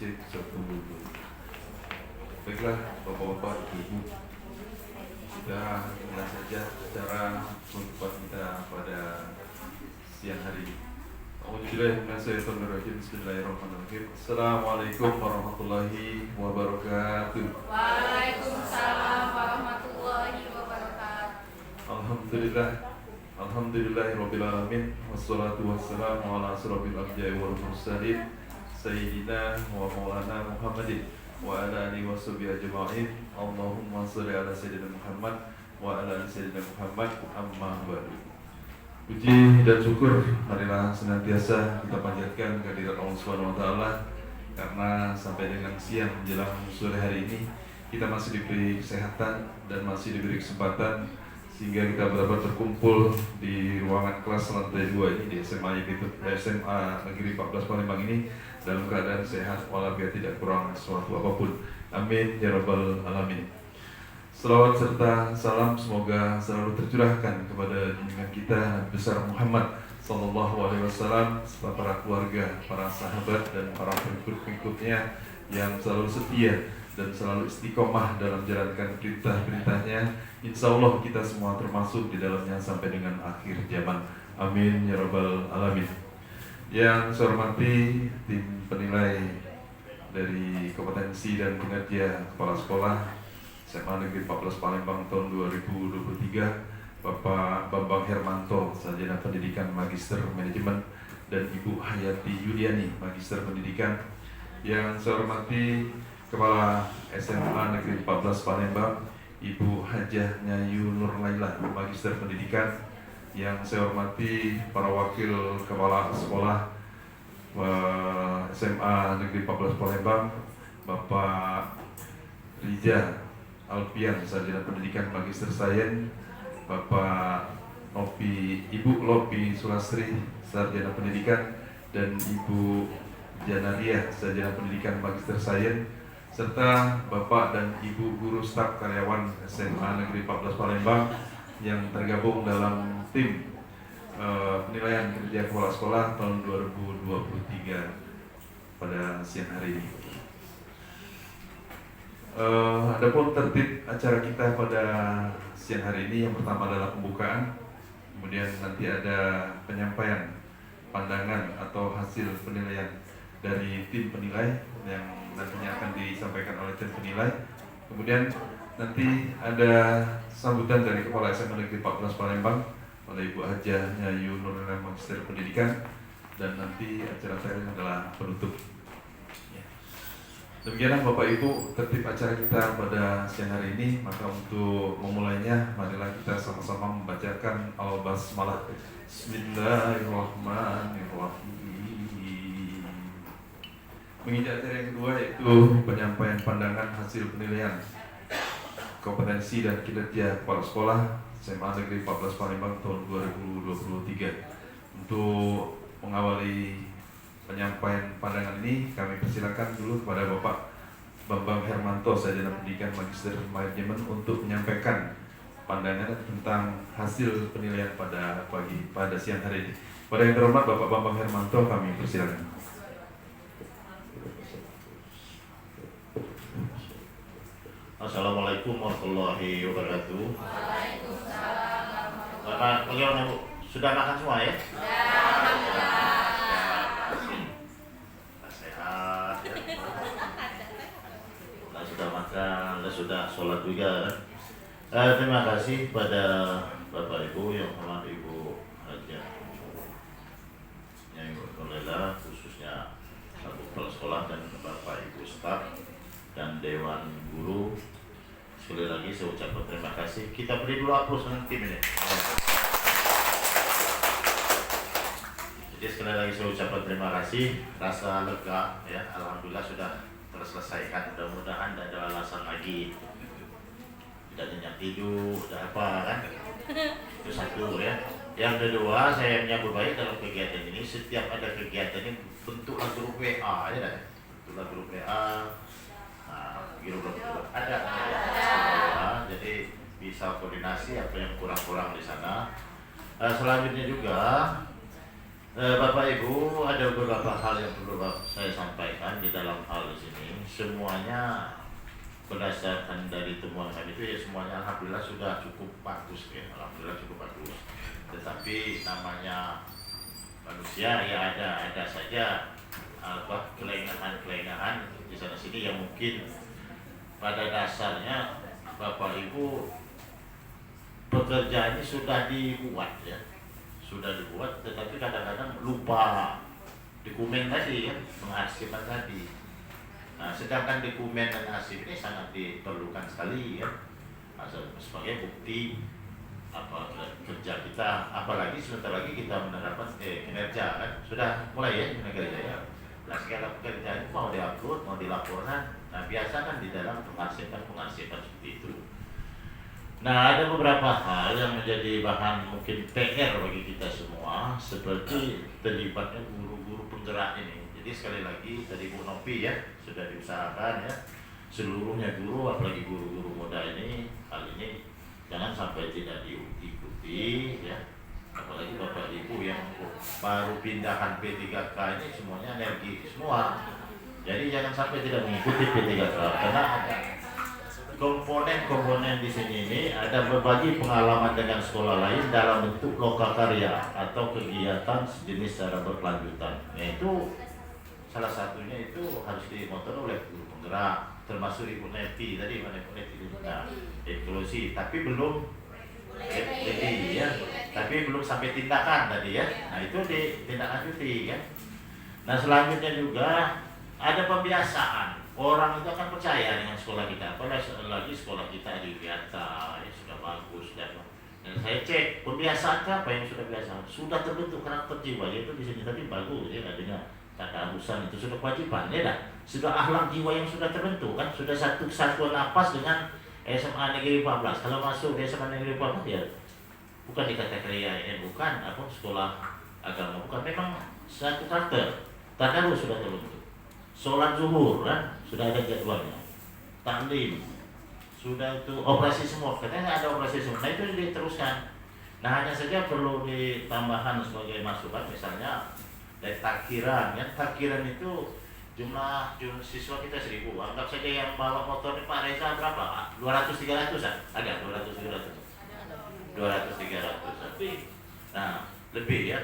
cek 1. Baiklah Bapak-bapak, Ibu, sudah mulai saja acara pertemuan kita pada siang hari ini. Bismillahirrahmanirrahim. Assalamualaikum warahmatullahi wabarakatuh. Waalaikumsalam warahmatullahi wabarakatuh. Alhamdulillahirabbil alamin, wassalatu wassalamu ala asyrofil anbiya'i wal mursalin sayyidina wa maulana Muhammadin wa ala alihi washabihi ajma'in. Allahumma shalli ala sayyidina Muhammad wa ala ali sayyidina Muhammad, amma ba'du. Puji dan syukur marilah senantiasa kita panjatkan kehadirat Allah Subhanahu wa taala, karena sampai dengan siang menjelang sore hari ini kita masih diberi kesehatan dan masih diberi kesempatan sehingga kita dapat terkumpul di ruangan kelas lantai 2 ini di SMA Negeri 14 Palembang ini dalam keadaan sehat walafiat, tidak kurang sesuatu apapun. Amin ya rabbal alamin. Salawat serta salam semoga selalu tercurahkan kepada junjungan kita Nabi besar Muhammad sallallahu alaihi wasallam serta para keluarga, para sahabat dan para pengikut-pengikutnya yang selalu setia dan selalu istiqomah dalam menjalankan perintah-perintahnya. Insya Allah kita semua termasuk di dalamnya sampai dengan akhir zaman. Amin ya rabbal alamin. Yang saya hormati tim penilai dari kompetensi dan kinerja kepala sekolah SMA Negeri 14 Palembang tahun 2023, Bapak Bambang Hermanto, Sarjana Pendidikan Magister Manajemen, dan Ibu Hayati Yuliani, Magister Pendidikan. Yang saya hormati Kepala SMA Negeri 14 Palembang, Ibu Hajah Nyayu Nur Laila, Magister Pendidikan. Yang saya hormati para wakil kepala sekolah SMA Negeri 14 Palembang, Bapak Riza Alfian, Sarjana Pendidikan Magister Sains, Bapak Ibu Lopi Sulastri, Sarjana Pendidikan, dan Ibu Janaria, Sarjana Pendidikan Magister Sains, serta Bapak dan Ibu guru staf karyawan SMA Negeri 14 Palembang yang tergabung dalam tim penilaian kinerja kepala sekolah tahun 2023 pada siang hari ini. Adapun tertib acara kita pada siang hari ini, yang pertama adalah pembukaan, kemudian nanti ada penyampaian pandangan atau hasil penilaian dari tim penilai yang nantinya akan disampaikan oleh tim penilai. Kemudian nanti ada sambutan dari Kepala SMA Negeri 14 Palembang oleh Ibu Hajah Nyayu Nur Laila, Magister Pendidikan, dan nanti acara terakhir adalah penutup. Demikianlah Bapak Ibu tertib acara kita pada siang hari ini. Maka untuk memulainya, marilah kita sama-sama membacakan Al-Basmalah. Bismillahirrahmanirrahim. Menginjak acara yang kedua, yaitu penyampaian pandangan hasil penilaian kompetensi dan kinerja kepala sekolah SMA Negeri 14 Palembang tahun 2023. Untuk mengawali penyampaian pandangan ini, kami persilakan dulu kepada Bapak Bambang Hermanto, Sarjana Pendidikan Magister Manajemen, untuk menyampaikan pandangan tentang hasil penilaian pada siang hari ini. Pada yang terhormat Bapak Bambang Hermanto, kami persilakan. Assalamualaikum warahmatullahi wabarakatuh. Waalaikumsalam warahmatullahi Bapak, bagaimana Bu? Sudah makan semua ya? wabarakatuh. Sehat ya. Sudah makan, sudah sholat juga. Terima kasih pada Bapak Ibu yang hormat Ibu Hajah Nyayu Nur Laila, khususnya kepala sekolah dan Bapak Ibu staf dan Dewan Guru. Sekali lagi saya ucapkan terima kasih. Kita beri dulu aplaus dengan tim ini. Jadi sekali lagi saya ucapkan terima kasih. Rasa lega ya, alhamdulillah sudah terselesaikan. Mudah-mudahan tidak ada alasan lagi. Tidak nyenyak tidur, tidak apa kan? Itu satu ya. Yang kedua, saya menyambut baik dalam kegiatan ini. Setiap ada kegiatan ini bentuklah grup WA ya, bentuklah grup WA. Grup ada. Jadi bisa koordinasi apa yang kurang-kurang di sana. Selanjutnya juga Bapak Ibu, ada beberapa hal yang perlu saya sampaikan di dalam hal ini. Semuanya berdasarkan dari temuan kami itu ya semuanya alhamdulillah sudah cukup bagus ya, alhamdulillah cukup bagus. Tetapi namanya manusia ya ada saja kelengahan di sana sini yang mungkin pada dasarnya Bapak Ibu pekerjaan ini sudah dibuat ya, tetapi kadang-kadang lupa dokumen tadi ya, pengarsipkan tadi. Nah, sedangkan dokumen dan arsip ini sangat diperlukan sekali ya, sebagai bukti apa kerja kita, apalagi sebentar lagi kita menerapkan kinerja kan, sudah mulai ya kinerja ya. Nah, segala pekerjaan mau diupload, mau dilaporkan, nah biasa kan di dalam pengarsipan seperti itu. Nah, ada beberapa hal yang menjadi bahan mungkin PR bagi kita semua, seperti terlibatnya guru-guru penggerak ini. Jadi sekali lagi tadi Bu Nopi ya sudah diusahakan ya, seluruhnya guru, apalagi guru-guru muda ini, hal ini jangan sampai tidak diikuti ya. Apalagi Bapak Ibu yang baru pindahan P3K ini semuanya energi semua. Jadi jangan sampai tidak mengikuti P3K karena ada komponen di sini ini ada berbagi pengalaman dengan sekolah lain dalam bentuk lokakarya atau kegiatan sejenis secara berkelanjutan. Nah, itu salah satunya itu harus dimotor oleh guru penggerak, termasuk Ibu Neti tadi, mana Ibu Neti nah, inklusi, tapi belum ya, tapi belum sampai tindakan tadi ya. Nah, itu ditindaklanjuti ya. Nah, selanjutnya juga ada pembiasaan. Orang itu akan percaya dengan sekolah kita, apalagi sekolah kita di Wiata ya, sudah bagus dan saya cek pembiasaan apa yang sudah biasa, sudah terbentuk karakter jiwa itu di sini tadi bagus ya, adanya kata arusan itu sudah kewajiban ya dah, sudah akhlak jiwa yang sudah terbentuk kan, sudah satu kesatuan napas dengan SMA Negeri 14. Kalau masuk di SMA Negeri 14 ya bukan dikatakan ya ini bukan apa sekolah agama, bukan, memang satu karakter tadarus sudah terbentuk. Sholat zuhur kan sudah ada jadwalnya, taklim sudah itu operasi semua, katanya ada operasi semua. Nah, itu diteruskan. Nah, hanya saja perlu ditambahkan sebagai masukan, misalnya dari takkiran ya, takkiran itu jumlah siswa kita 1000. Anggap saja yang bawa motor ini Pak Reza berapa? 200-300 an? Ada 200-300 lebih. Nah, lebih ya.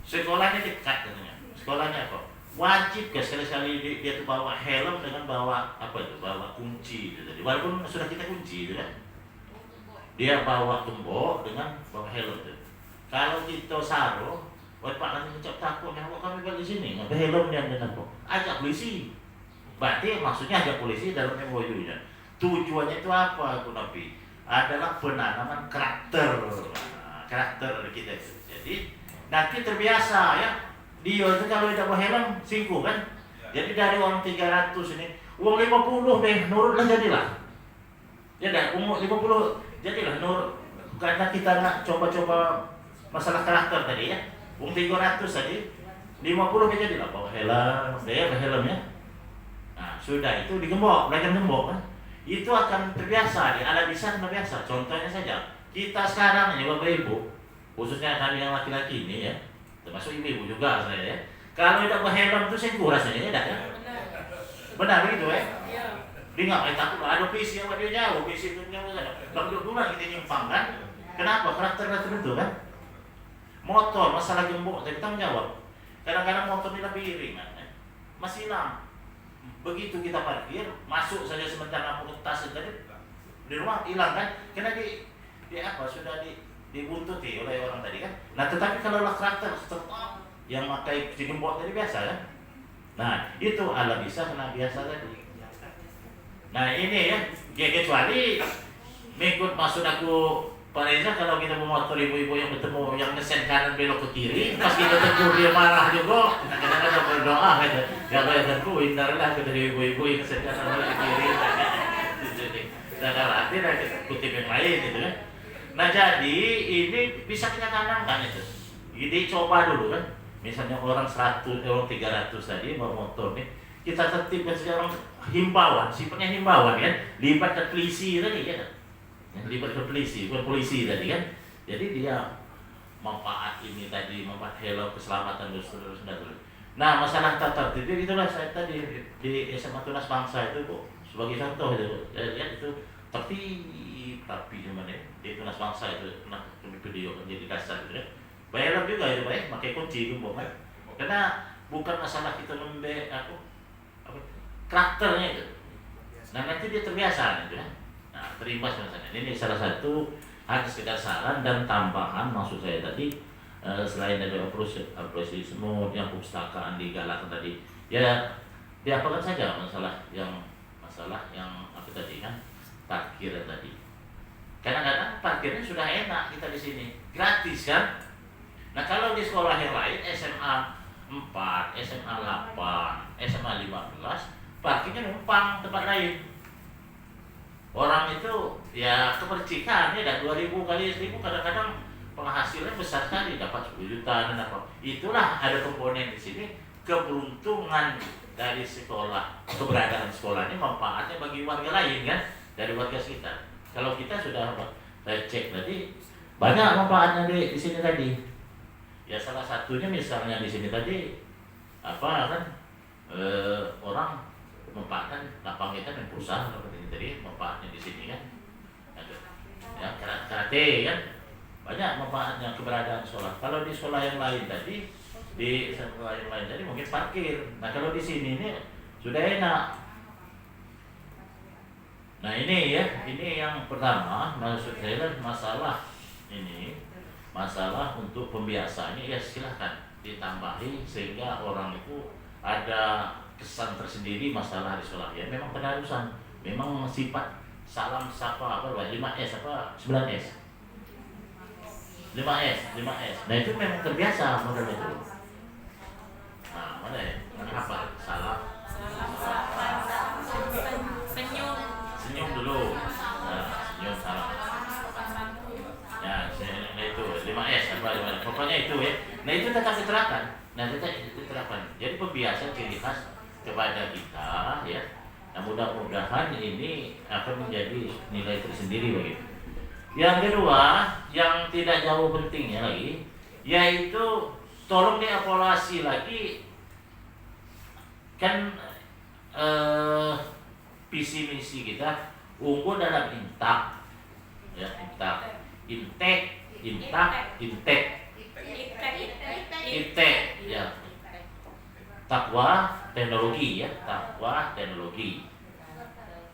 Sekolahnya dekat katanya. Sekolahnya apa? Wajib guys sekali-sekali dia tuh bawa helm dengan bawa apa itu, bawa kunci gitu. Jadi walaupun sudah kita kunci itu kan, dia bawa gembok dengan bawa helm itu. Kalau kita saruh, wah Pak nanti mencap takut, kok kami balik sini nggak ada helmnya dengan kok, ajak polisi. Berarti maksudnya ajak polisi dalam MOU-nya. Tujuannya itu apa Bu Nabi? Adalah penanaman karakter kita itu. Jadi nanti terbiasa ya. Dia itu kalau tidak bawa helm singgung kan. Jadi dari uang 300 ini, uang 50 deh, nurutlah jadilah. Ya dah, umur 50 jadilah nurut. Karena kita nak coba-coba masalah karakter tadi ya. Uang 300 tadi, 50 jadilah bawa helm, dia bawa helmnya. Nah, sudah itu digembok, belajar gembok kan. Itu akan terbiasa, ada bisa terbiasa. Contohnya saja, kita sekarang ini Bapak Ibu, khususnya kami yang laki-laki ini ya, termasuk ibu juga saya ya. Kalau tidak pakai helm itu singgung rasanya ya dah ya. Benar begitu ya? Dia nggak main takut ada visi yang dia jauh, visi itu jauh saja. Kalau dulu kita nyimpang kan? Kenapa? Karakter itu kan? Motor masalah gembok tadi tanggung jawab. Kadang-kadang motor ini lebih ringan ya. Masih hilang. Begitu kita parkir, masuk saja sebentar lampu tas tadi di rumah hilang kan? Karena di apa sudah dibuntuti oleh orang tadi kan. Nah, tetapi kalau karakter yang pakai gembok tadi biasa kan. Nah, itu ala bisa kena biasa tadi. Nah, ini ya, kecuali mengikut maksud aku Pak Reza, kalau kita memotor ibu-ibu yang bertemu yang ngesen kanan belok ke kiri, pas kita tegur dia marah juga, kadang-kadang berdoa gitu. Gak boleh tentu, hindarilah kita ibu-ibu yang ngesen kanan belok ke kiri. Sedangkan artinya kita kutip yang lain gitu kan. Nah, jadi ini bisa kita tanamkan itu. Jadi coba dulu kan. Misalnya orang 100, orang 300 tadi bawa motor nih, kita tertibkan sekarang himbauan, sifatnya himbauan kan. Libatkan polisi tadi ya kan. Libatkan polisi, bukan polisi tadi kan. Jadi dia manfaat ini tadi, manfaat helm, keselamatan dan seterusnya. Nah, masalah tata tertib itulah saya tadi di SMA Tunas Bangsa itu Bu, sebagai contoh itu, saya lihat itu tertib rapi gimana ya, di Tunas Bangsa itu, nah video menjadi dasar gitu ya. Bayar juga itu Pak, pakai kunci itu Bu, karena bukan masalah kita karakternya itu. Nah nanti dia terbiasa gitu ya. Nah terimbas misalnya. Ini salah satu hanya sekedar saran dan tambahan maksud saya tadi. Selain dari apresiasi yang perpustakaan digalakkan tadi, ya diapakan saja masalah yang apa tadi kan, parkir tadi. Kadang-kadang parkirnya sudah enak kita di sini, gratis kan. Nah kalau di sekolah yang lain SMA 4, SMA 8, SMA 15, parkirnya numpang tempat lain. Orang itu ya kepercikan ya, 2.000 kali 1.000 kadang-kadang penghasilannya besar sekali, dapat 10 juta dan apa. Itulah ada komponen di sini, keberuntungan dari sekolah, keberadaan sekolah ini manfaatnya bagi warga lain kan, dari warga sekitar. Kalau kita sudah cek tadi banyak manfaatnya di sini tadi. Ya salah satunya misalnya di sini tadi apa kan, orang memanfaatkan lapang kita dan perusahaan seperti ini tadi, manfaatnya di sini kan. Ya karate kan, banyak manfaatnya keberadaan sekolah. Kalau di sekolah yang lain tadi, mungkin parkir. Nah kalau di sini ini sudah enak. Nah ini ya, ini yang pertama maksud saya masalah ini, masalah untuk pembiasaannya ya silahkan ditambahi sehingga orang itu ada kesan tersendiri masalah di sekolah. Ya memang penerusan, memang sifat salam sapa apa 5S apa 9S. 5S. Nah itu memang terbiasa model itu. Nah mana ya? Apa? Salam. Senyum dulu. Nah, senyum salam. Ya, nah itu 5S apa? Pokoknya itu ya. Nah itu tetap diterapkan. Jadi pembiasaan ciri khas kepada kita ya. Nah mudah-mudahan ini akan menjadi nilai tersendiri begitu. Yang kedua, yang tidak jauh pentingnya lagi, yaitu tolong dievaluasi lagi kan visi misi kita unggul dalam intak, ya intek, ya takwa teknologi ya,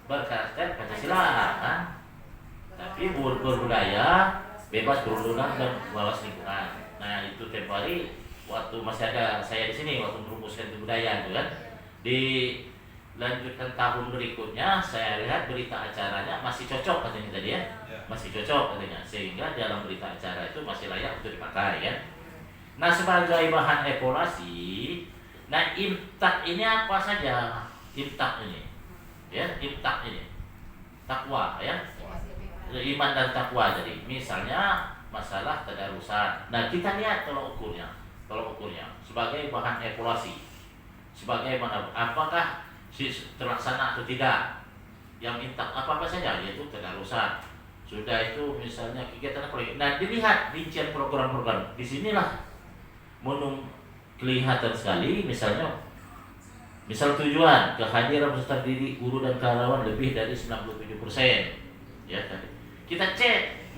berkarakter Pancasila kan. Tapi berbudaya, bebas berulang dan wawas lingkungan. Nah itu tempo hari waktu masih ada saya di sini waktu merumuskan budaya itu kan. Dilanjutkan tahun berikutnya saya lihat berita acaranya masih cocok katanya tadi ya, masih cocok katanya, sehingga dalam berita acara itu masih layak untuk dipakai ya. Nah sebagai bahan evaluasi, nah imtak ini apa saja? Imtak ini, takwa ya. Iman dan takwa jadi misalnya masalah tadarusan. Nah kita lihat tolok ukurnya sebagai bahan evaluasi, sebagai mana apakah terlaksana atau tidak. Yang minta apa saja yaitu tadarusan. Sudah itu misalnya kegiatan apa lagi. Nah dilihat rincian program-program. Disinilah kelihatan sekali misalnya. Misal tujuan kehadiran peserta didik, guru dan karyawan lebih dari 97%. Ya tadi. Kita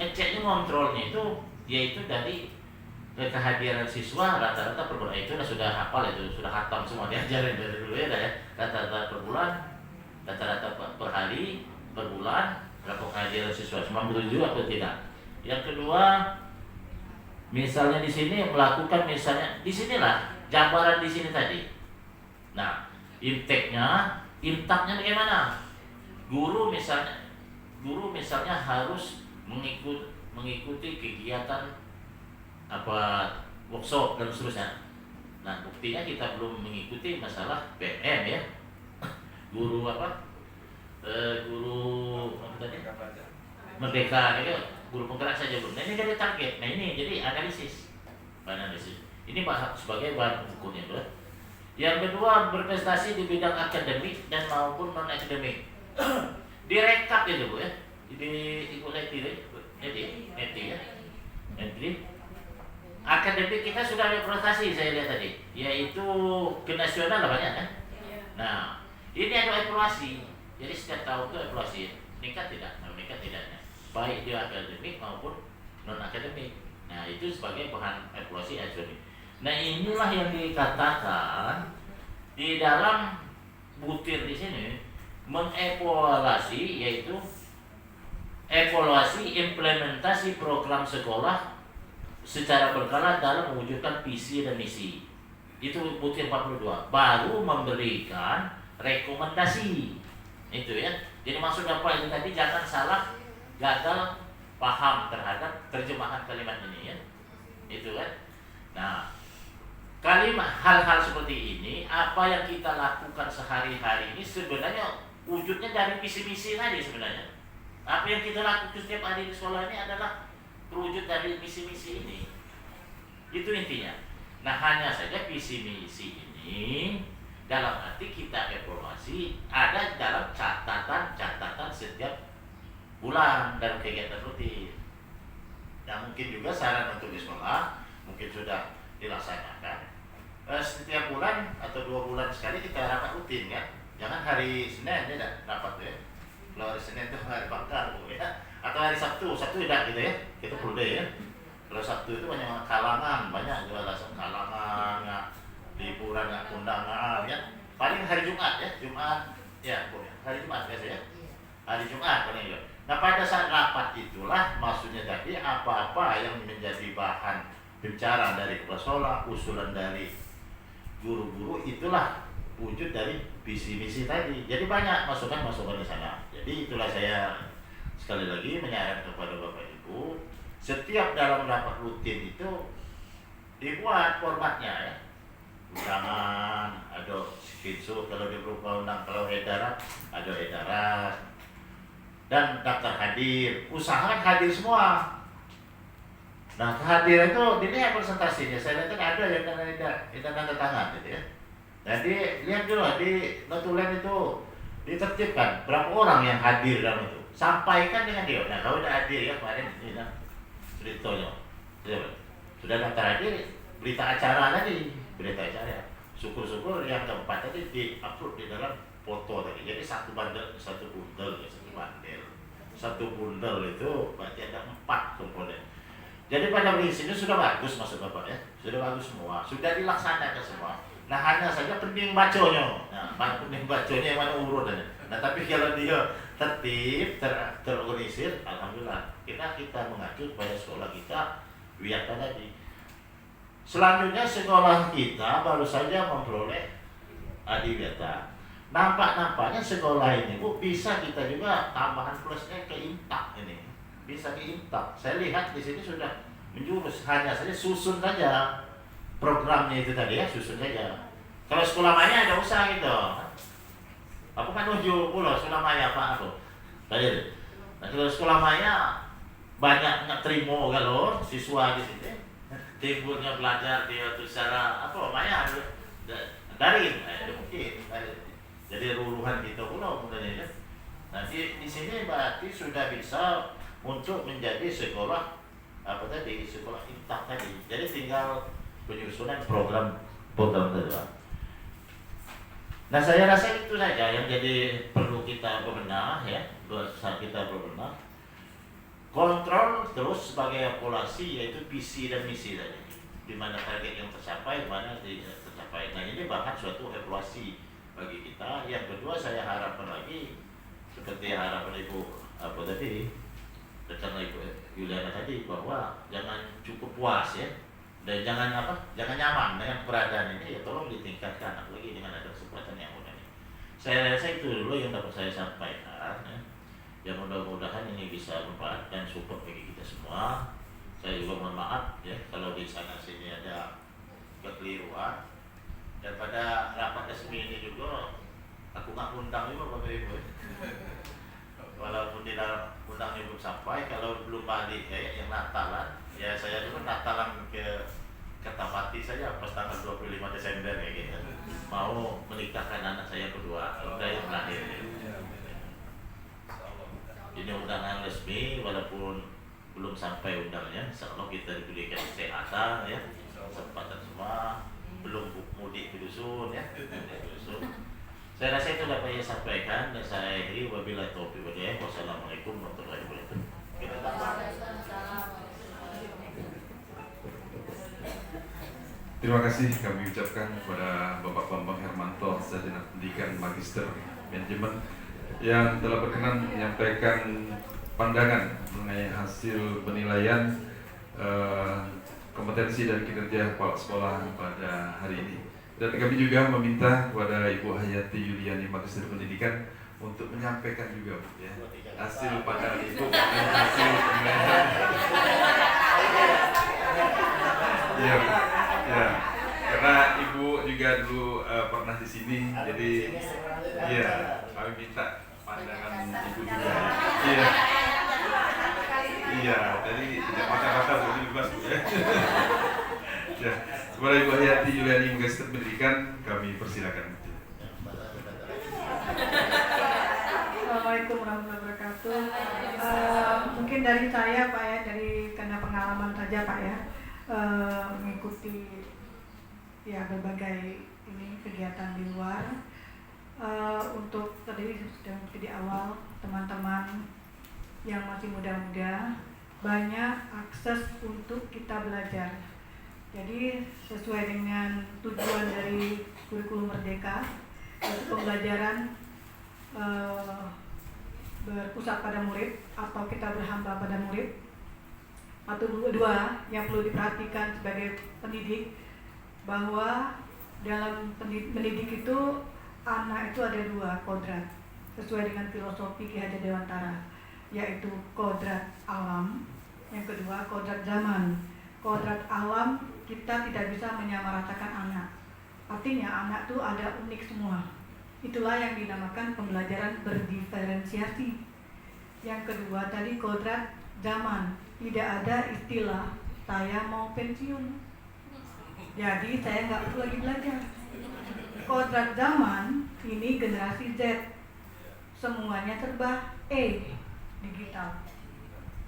ngeceknya kontrolnya itu yaitu dari kehadiran siswa rata-rata per bulan. Itu sudah hafal, itu sudah hatam semua diajarin dari dulu ya, rata-rata per bulan, rata-rata per hari, per bulan berapa kehadiran siswa, 97 atau tidak. Yang kedua misalnya di sini melakukan misalnya di sinilah jabaran di sini tadi. Nah intaknya bagaimana? Guru misalnya harus mengikuti kegiatan apa workshop dan seterusnya. Nah buktinya kita belum mengikuti masalah PM ya. Guru tadi Merdeka ya, guru penggerak saja belum. Nah ini jadi target. Nah ini jadi analisis. Ini sebagai bahan ukurnya bro. Yang kedua berprestasi di bidang akademik dan maupun non akademik. Direkap itu Bu ya. Di Ibu Neti ya. Jadi kita sudah ada prestasi saya lihat tadi, yaitu ke nasional banyak kan. Nah, ini ada evaluasi. Jadi setiap tahun itu evaluasi, meningkat tidak, meningkat tidaknya, baik dia akademik maupun non akademik. Nah, itu sebagai bahan evaluasi akademik. Nah, inilah yang dikatakan di dalam butir di sini mengevaluasi, yaitu evaluasi implementasi program sekolah secara berkala dalam mewujudkan visi dan misi. Itu butir 42. Baru memberikan rekomendasi. Itu ya. Jadi maksud apa itu tadi, jangan salah gagal paham terhadap terjemahan kalimat ini ya. Itu kan. Nah, kalimat hal-hal seperti ini, apa yang kita lakukan sehari-hari ini sebenarnya wujudnya dari visi-misi tadi sebenarnya. Apa yang kita lakukan setiap hari di sekolah ini adalah terwujud dari misi-misi ini. Itu intinya. Nah, hanya saja visi-misi ini dalam arti kita evaluasi ada dalam catatan setiap bulan dalam kegiatan rutin. Nah, mungkin juga saran untuk di sekolah mungkin sudah dilaksanakan. Setiap bulan atau 2 bulan sekali kita rapat rutin kan. Jangan hari Senin aja rapat ya. Kalau hari Senin itu hari bakar ya. Atau hari Sabtu tidak gitu ya, kita full day ya. Kalau Sabtu itu banyak kalangan, banyak juga alasan kalangan, liburan, undangan ya. Paling hari Jumat ya, hari Jumat biasa ya. Hari Jumat paling ya. Nah, pada saat rapat itulah maksudnya tadi apa-apa yang menjadi bahan bicara dari kepala sekolah, usulan dari guru-guru, itulah wujud dari visi misi tadi. Jadi banyak masukan-masukan di sana. Jadi itulah saya sekali lagi menyarankan kepada Bapak Ibu, setiap dalam rapat rutin itu dibuat formatnya ya. Undangan, ada screenshot kalau di berupa undang, kalau edaran, ada edaran. Dan daftar hadir, usahakan hadir semua. Nah, kehadiran itu dilihat presentasinya. Saya lihat ada yang tanda tangan gitu ya. Jadi lihat dulu di notulen itu ditertibkan berapa orang yang hadir dalam itu. Sampaikan dengan dia. Nah, kalau udah hadir ya kemarin ini nah, ceritanya sudah daftar hadir, berita acara tadi, berita acara. Syukur-syukur yang keempat tadi diupload di dalam foto tadi. Jadi satu bundle itu berarti ada 4 komponen. Jadi pada prinsipnya sudah bagus maksud Bapak ya, sudah bagus semua, sudah dilaksanakan semua. Nah, hanya saja penting bacanya. Nah, penting bacanya yang mana urutannya. Nah, tapi kalau dia tertib, terorganisir, alhamdulillah. Kita mengacu pada sekolah kita biar tadi. Selanjutnya sekolah kita baru saja memperoleh adiwiyata. Nampaknya sekolah ini Bu bisa kita juga tambahan plusnya ke Imtak ini. Bisa ke Imtak. Saya lihat di sini sudah menjurus, hanya saja susun saja programnya itu tadi ya, susun saja. Kalau sekolah maya ada usaha gitu. Aku kan uju pula sekolah maya apa aku. Tadi. Nah, kalau sekolah maya banyak terima kalau siswa di sini timbulnya belajar dia tuh secara apa maya daring mungkin. Jadi ruruhan kita pula mudahnya. Nanti di sini berarti sudah bisa untuk menjadi sekolah apa tadi, sekolah Imtak tadi. Jadi tinggal penyusunan program kedua. Nah, saya rasa itu saja yang jadi perlu kita bebenah ya, kita bebenah. Kontrol terus sebagai evaluasi, yaitu visi dan misi tadi. Di mana target yang tercapai, di mana tidak tercapai. Nah, ini bahkan suatu evaluasi bagi kita. Yang kedua, saya harapkan lagi seperti harapan Ibu apa tadi, rekan Ibu Yuliana tadi, bahwa jangan cukup puas ya, dan jangan nyaman dengan keberadaan ini, ya tolong ditingkatkan apalagi dengan ada kesempatan yang udah ini. Saya rasa itu dulu yang dapat saya sampaikan ya. Ya, mudah-mudahan ini bisa bermanfaat dan support bagi kita semua. Saya juga mohon maaf ya kalau di sana sini ada kekeliruan. Dan pada rapat resmi ini juga aku nggak undang juga Bapak Ibu. Walaupun di dalam undangnya belum sampai, kalau belum balik ya yang Natalan, ya saya juga Natalan ke Kertapati saja pas tanggal 25 Desember ya gitu. Mau menikahkan anak saya kedua, udah yang terakhir ya. Ini undangan resmi walaupun belum sampai undangnya, insyaallah kita diberikan kesehatan ya. dusun ya. Dusun. Saya rasa itu dapat saya sampaikan dan saya akhiri wabillahi taufiq wal hidayah. Wassalamualaikum warahmatullahi wabarakatuh. Kita tambah. Terima kasih kami ucapkan kepada Bapak Bambang Hermanto, Sarjana Pendidikan Magister Manajemen yang telah berkenan menyampaikan pandangan mengenai hasil penilaian kompetensi dan kinerja kepala sekolah pada hari ini. Dan kami juga meminta kepada Ibu Hayati Yuliani Magister Pendidikan untuk menyampaikan juga ya, hasil pada Ibu hasil penilaian. Ya, ya, karena Ibu juga dulu pernah di sini, jadi ya kami minta pandangan Ibu juga. Iya, iya, jadi tidak kata-kata jadi bebas Bu ya. Ya, kepada Ibu Hayati Yuliani Magister Pendidikan kami persilakan. Assalamualaikum warahmatullahi wabarakatuh. Mungkin dari saya Pak ya, karena pengalaman saja Pak ya, mengikuti ya berbagai ini kegiatan di luar. Untuk tadi sudah di awal teman-teman yang masih muda-muda banyak akses untuk kita belajar. Jadi sesuai dengan tujuan dari kurikulum Merdeka, yaitu pembelajaran berpusat pada murid atau kita berhamba pada murid. Atau dua yang perlu diperhatikan sebagai pendidik, bahwa dalam mendidik itu anak itu ada dua kodrat sesuai dengan filosofi Ki Hajar Dewantara, yaitu kodrat alam, yang kedua kodrat zaman. Kodrat alam kita tidak bisa menyamaratakan anak, artinya anak itu ada unik semua. Itulah yang dinamakan pembelajaran berdiferensiasi. Yang kedua tadi kodrat zaman, tidak ada istilah saya mau pensiun, jadi saya nggak perlu lagi belajar. Kodrat zaman ini generasi Z, semuanya serba E, digital.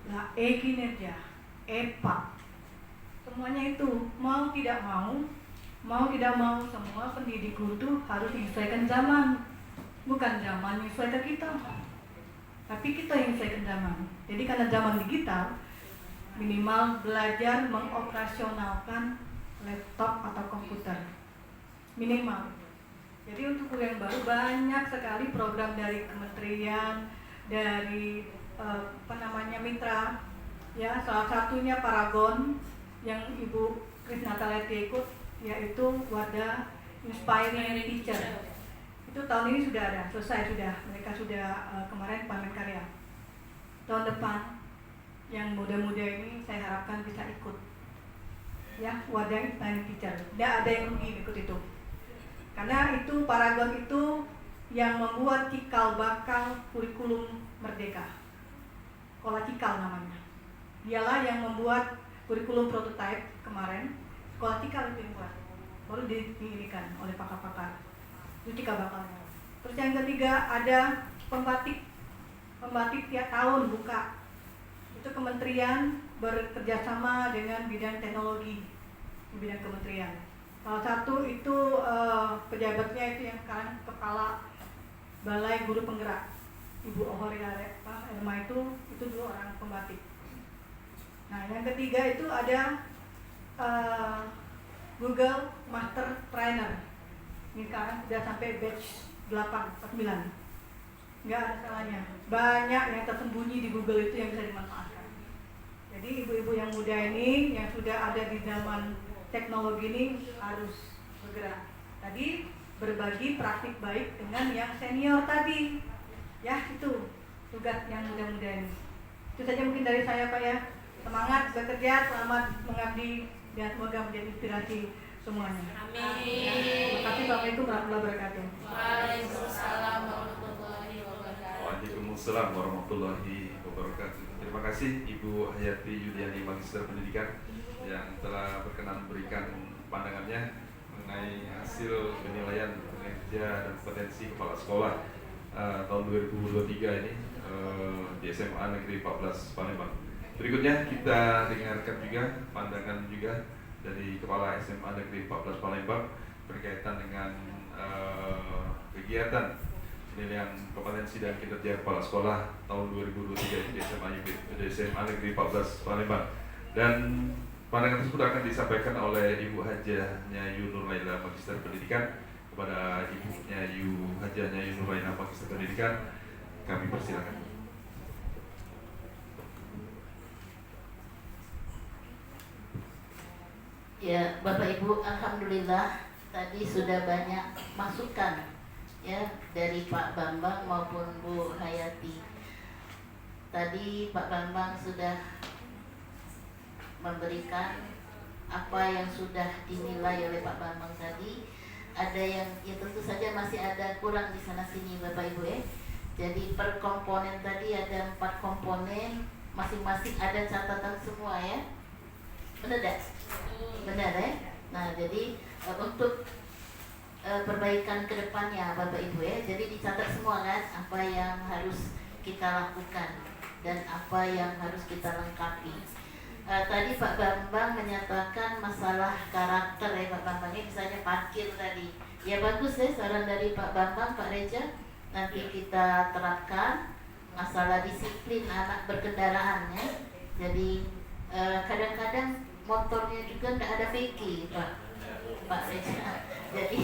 Nah, E kinerja, E pak, semuanya itu mau tidak mau semua pendidik guru itu harus menyesuaikan zaman, bukan zaman menyesuaikan kita, tapi kita yang menyesuaikan zaman. Jadi karena zaman digital, minimal belajar mengoperasionalkan laptop atau komputer minimal. Jadi untuk kuliah yang baru banyak sekali program dari kementerian, dari mitra ya, salah satunya Paragon yang Ibu Krisnata Leti ikut, yaitu Wadah Inspiring Teacher. Itu tahun ini sudah ada, selesai sudah, mereka sudah kemarin panen karya. Tahun depan yang muda-muda ini saya harapkan bisa ikut ya, Wadah Inspiring Teacher. Tidak ada yang rugi ikut itu, karena itu Paragon itu yang membuat cikal bakal kurikulum Merdeka. Sekolah cikal namanya. Dialah yang membuat kurikulum prototype kemarin. Sekolah cikal itu yang buat, baru diirikan oleh pakar-pakar. Itu cikal bakalnya. Terus yang ketiga ada pembatik tiap tahun buka. Itu kementerian bekerja sama dengan bidang teknologi di bidang kementerian. Salah satu itu pejabatnya itu yang sekarang kepala Balai Guru Penggerak, Ibu Ohori Elma itu dulu orang pembatik. Nah, yang ketiga itu ada Google Master Trainer. Ini sekarang sudah sampai batch 8-9. Nggak ada salahnya. Banyak yang tersembunyi di Google itu yang bisa dimanfaatkan. Jadi ibu-ibu yang muda ini yang sudah ada di zaman teknologi ini harus bergerak. Tadi berbagi praktik baik dengan yang senior tadi. Ya, itu tugas yang muda-muda ini. Itu saja mungkin dari saya Pak ya. Semangat bekerja, selamat mengabdi, dan semoga menjadi inspirasi semuanya. Amin. Terima kasih. Assalamualaikum warahmatullahi wabarakatuh. Waalaikumsalam warahmatullahi wabarakatuh. Waalaikumsalam warahmatullahi wabarakatuh. Terima kasih Ibu Hayati Yuliani Magister Pendidikan yang telah berkenan memberikan pandangannya mengenai hasil penilaian kinerja dan kompetensi kepala sekolah tahun 2023 ini di SMA Negeri 14 Palembang. Berikutnya kita dengarkan juga pandangan juga dari Kepala SMA Negeri 14 Palembang berkaitan dengan kegiatan penilaian kompetensi dan kinerja kepala sekolah tahun 2023 di SMA Negeri 14 Palembang. Dan pandangan tersebut akan disampaikan oleh Ibu Hajah Nyayu Nur Laila Magister Pendidikan. Kepada Ibu Hajah Nyayu Nur Laila Magister Pendidikan, kami persilakan. Ya, Bapak Ibu, alhamdulillah tadi sudah banyak masukan ya dari Pak Bambang maupun Bu Hayati. Tadi Pak Bambang sudah memberikan apa yang sudah dinilai oleh Pak Bambang tadi. Ada yang ya tentu saja masih ada kurang di sana sini Bapak Ibu ya. Jadi per komponen tadi ada 4 komponen, masing-masing ada catatan semua ya. Benar tak? Benar ya? Nah jadi untuk perbaikan ke depannya Bapak Ibu ya, jadi dicatat semua kan apa yang harus kita lakukan dan apa yang harus kita lengkapi. Tadi Pak Bambang menyatakan masalah karakter ya Pak Bambang, misalnya parkir tadi. Ya bagus ya saran dari Pak Bambang, Pak Reja. Nanti kita terapkan masalah disiplin anak berkendaraan ya. Jadi kadang-kadang motornya juga tidak ada PK Pak Reja. Jadi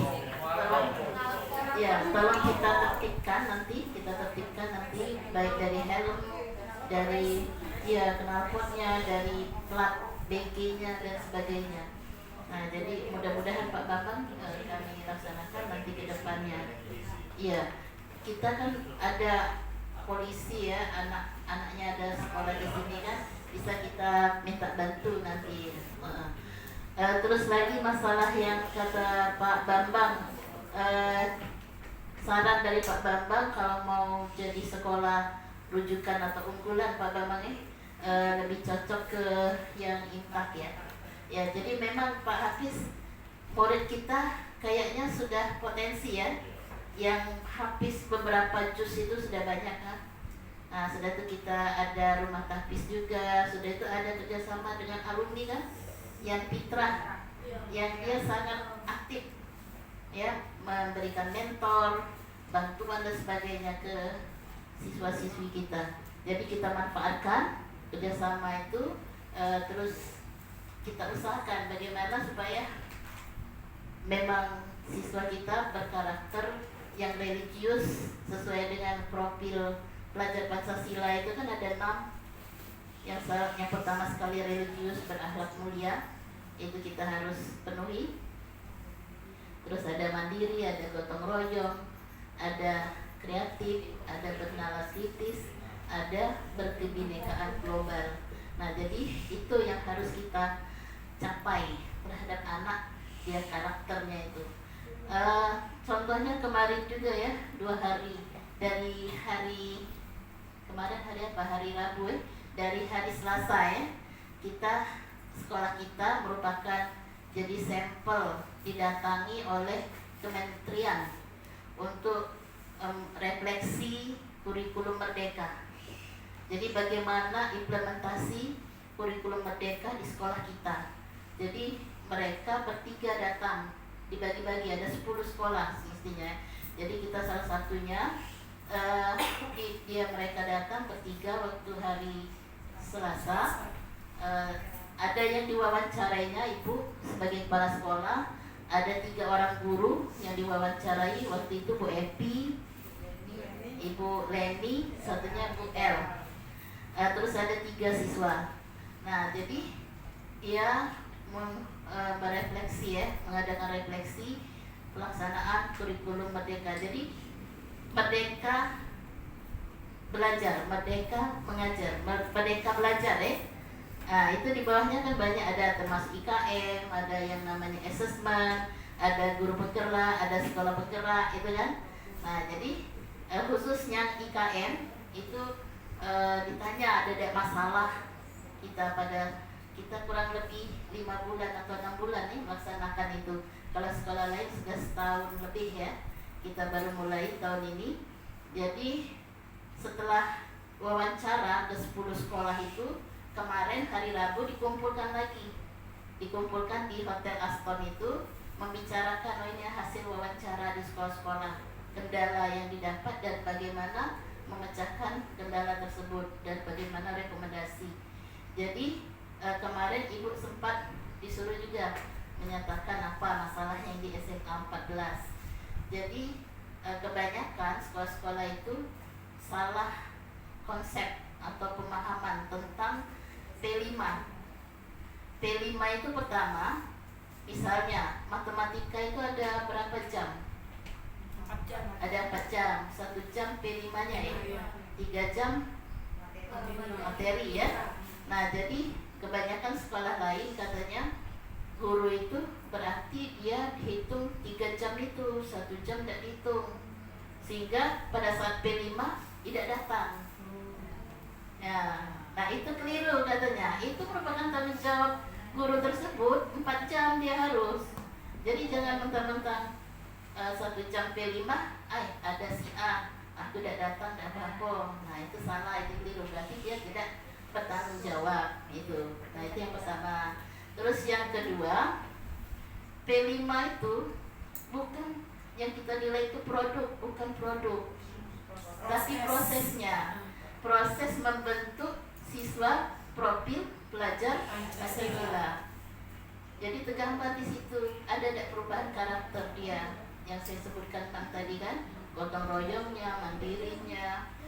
tolong kita tertibkan nanti baik dari helm, dari knalpotnya, dari plat BG-nya dan sebagainya. Nah, jadi mudah-mudahan Pak Bambang kami laksanakan nanti ke depannya. Iya, kita kan ada polisi ya, anak-anaknya ada sekolah di sini kan, bisa kita minta bantu nanti. Terus lagi masalah yang kata Pak Bambang, saran dari Pak Bambang kalau mau jadi sekolah rujukan atau unggulan Pak Bambang lebih cocok ke yang impak ya. Ya jadi memang Pak Hafiz, murid kita kayaknya sudah potensi ya, yang habis beberapa juz itu sudah banyak kan. Nah sudah itu kita ada rumah tahfiz juga, sudah itu ada kerjasama dengan alumni kan, yang fitrah, yang dia sangat aktif ya, memberikan mentor, bantuan dan sebagainya ke siswa-siswi kita. Jadi kita manfaatkan kerjasama itu, terus kita usahakan bagaimana supaya memang siswa kita berkarakter yang religius sesuai dengan profil pelajar Pancasila. Itu kan ada 6. Yang pertama sekali religius, berakhlak mulia, itu kita harus penuhi. Terus ada mandiri, ada gotong royong, ada kreatif, ada bernalar kritis, ada berkebinekaan global. Nah jadi itu yang harus kita capai terhadap anak, dia karakternya itu. Contohnya kemarin juga ya, 2 hari dari hari kemarin, hari apa? Hari Rabu ya, dari hari Selasa ya, kita sekolah kita merupakan jadi sampel didatangi oleh kementerian untuk refleksi kurikulum merdeka. Jadi bagaimana implementasi kurikulum merdeka di sekolah kita. Jadi mereka bertiga datang, dibagi-bagi, ada 10 sekolah mestinya. Jadi kita salah satunya, mereka datang bertiga waktu hari Selasa. Ada yang diwawancarainya Ibu sebagai kepala sekolah, ada 3 orang guru yang diwawancarai waktu itu, Bu Epi, Ibu Leni, satunya Bu L. Terus ada 3 siswa. Nah jadi dia merefleksi ya, mengadakan refleksi pelaksanaan kurikulum merdeka. Jadi merdeka belajar, merdeka mengajar, merdeka belajar ya. Nah itu di bawahnya kan banyak, ada termasuk IKM, ada yang namanya assessment, ada guru penggerak, ada sekolah penggerak itu kan. Nah jadi khususnya IKM itu ditanya ada masalah kita kurang lebih 5 bulan atau 6 bulan nih melaksanakan itu. Kalau sekolah lain sudah setahun lebih ya, kita baru mulai tahun ini. Jadi setelah wawancara ke 10 sekolah itu, kemarin hari Rabu dikumpulkan di Hotel Aston itu, membicarakan ini hasil wawancara di sekolah-sekolah, kendala yang didapat dan bagaimana memecahkan kendala tersebut dan bagaimana rekomendasi. Jadi kemarin Ibu sempat disuruh juga menyatakan apa masalahnya yang di SMA 14. Jadi kebanyakan sekolah-sekolah itu salah konsep atau pemahaman tentang P5. P5 itu pertama, misalnya matematika itu ada berapa jam? 4 jam. Ada 4 jam, 1 jam P5-nya ya, 3 jam materi ya. Nah jadi kebanyakan sekolah lain katanya guru itu berarti dia dihitung 3 jam itu, 1 jam tidak dihitung, sehingga pada saat P5 tidak datang. Ya, nah itu keliru katanya. Itu merupakan tanggung jawab guru tersebut, 4 jam dia harus. Jadi jangan mentang-mentang 1 jam P5, ada si A, aku tidak datang, tidak apa-apa. Nah itu salah, itu keliru. Berarti dia tidak bertanggung jawab itu. Nah itu yang pertama. Terus yang kedua, P5 itu bukan yang kita nilai itu produk, bukan produk, tapi prosesnya. Proses membentuk siswa profil pelajar Pancasila. Jadi tergambar di situ ada perubahan karakter dia yang saya sebutkan tadi kan, gotong royongnya, mandirinya,